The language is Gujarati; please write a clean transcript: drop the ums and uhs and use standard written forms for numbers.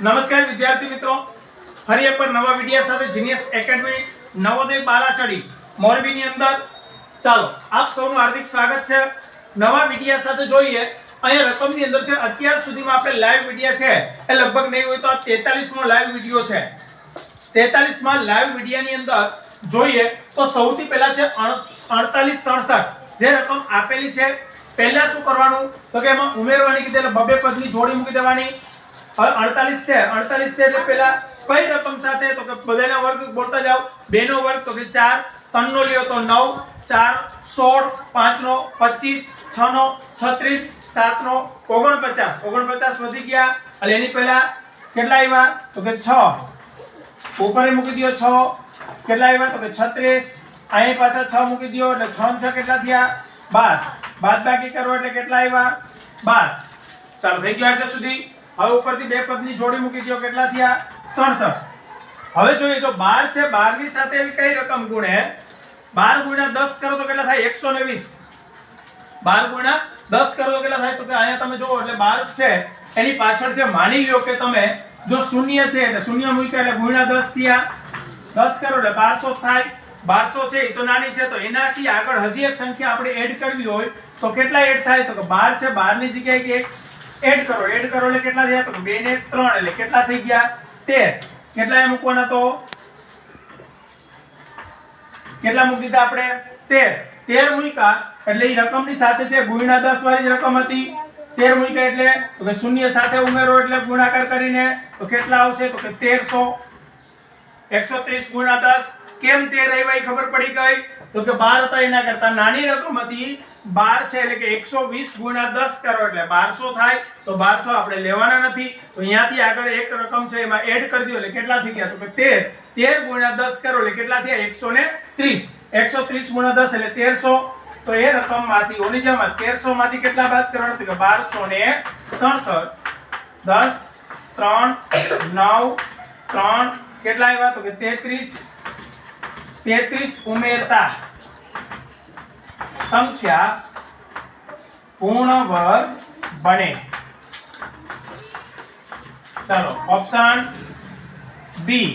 નમસ્કાર વિદ્યાર્થી મિત્રો, ફરી એકવાર નવા વિડિયો સાથે જીનિયસ એકેડમી નવોદય બાલાચડી મોરબીની અંદર ચાલો આપ સૌનું હાર્દિક સ્વાગત છે. નવા વિડિયો સાથે જોઈએ અહીંયા રકમની અંદર છે. અત્યાર સુધીમાં આપણે લાઈવ વિડિયો છે એ લગભગ નહીં હોય તો આ 43મો લાઈવ વિડિયો છે. 43માં લાઈવ વિડિયોની અંદર જોઈએ તો સૌથી પહેલા છે 4867 જે રકમ આપેલી છે. પહેલા શું કરવાનું તો કે એમાં ઉમેરવાની કીધે એટલે બબે પદની જોડી મૂકી દેવાની. હવે 48 છે એટલે પહેલા કઈ રકમ સાથે તો કે બધાના વર્ગ બોલતા જાવ. 2 નો વર્ગ તો કે 4, 3 નો લ્યો તો 9, 4 16, 5 નો 25, 6 નો 36, 7 નો 49 વધી ગયા. એટલે એની પહેલા કેટલા આવ્યા તો કે 6 ઉપર મૂકી દો. 6 કેટલા આવ્યા તો કે 36. અહીં પાછા 6 મૂકી દો એટલે 6 6 કેટલા થયા 12. બાદબાકી કરો એટલે કેટલા આવ્યા 12. ચાલો થઈ ગયો એટલે સુધી. હવે ઉપરથી બે પદની જોડી મૂકી દો કેટલા થયા 67. હવે જોઈએ તો 12 છે, 12 ની સાથે એવી કઈ રકમ ગુણે 12 ગુણ્યા 10 કરો તો કેટલા થાય 120. 12 ગુણ્યા 10 કરો તો કેટલા થાય તો કે અહીંયા તમે જુઓ એટલે 12 છે એની પાછળ છે માની લ્યો કે તમે જો શૂન્ય છે એટલે શૂન્ય મૂક્યા એટલે ગુણ્યા 10 થયા. 10 કરો એટલે 1200 થાય. 1200 છે એ તો નાની છે તો એનાથી આગળ હજી એક સંખ્યા આપણે એડ કરવી હોય તો કેટલા એડ થાય તો કે 12 છે 12 ની જગ્યાએ એડ કરો એટલે કેટલા થયા તો 2 ને 3 એટલે કેટલા થઈ ગયા 13. કેટલા એ મૂકવાના તો કેટલા મૂકી દીધા આપણે 13 મૂક્યા એટલે એ રકમની સાથે છે ગુણ્યા 10 વાળી જ રકમ હતી. 13 મૂક્યા એટલે તો કે શૂન્ય સાથે ઉમેરો એટલે ગુણાકાર કરીને તો કેટલા આવશે તો કે 1300. 130 ગુણ્યા 10 કેમ 13 આવ્યા એ ખબર પડી ગઈ તો કે 12 હતા એના કરતા નાની રકમ હતી 12 છે એટલે કે 120 ગુણ્યા 10 કરો એટલે 1200 થાય. તો 1200 આપણે લેવાના નથી તો અહીંયાથી આગળ એક રકમ છે એમાં એડ કરી દો એટલે કેટલા થઈ ગયા તો કે 13 ગુણ્યા 10 કરો એટલે કેટલા થયા 130. 130 ગુણ્યા 10 એટલે 1300. તો એ રકમમાંથી ઓની જેમ 1300 માંથી કેટલા બાદ કરવાના તો કે 1267. 10 3 9 3 કેટલા આવ્યા તો કે 33 ઉમેરતા સંખ્યા પૂર્ણ વર્ગ બને. ચાલો ઓપ્શન બી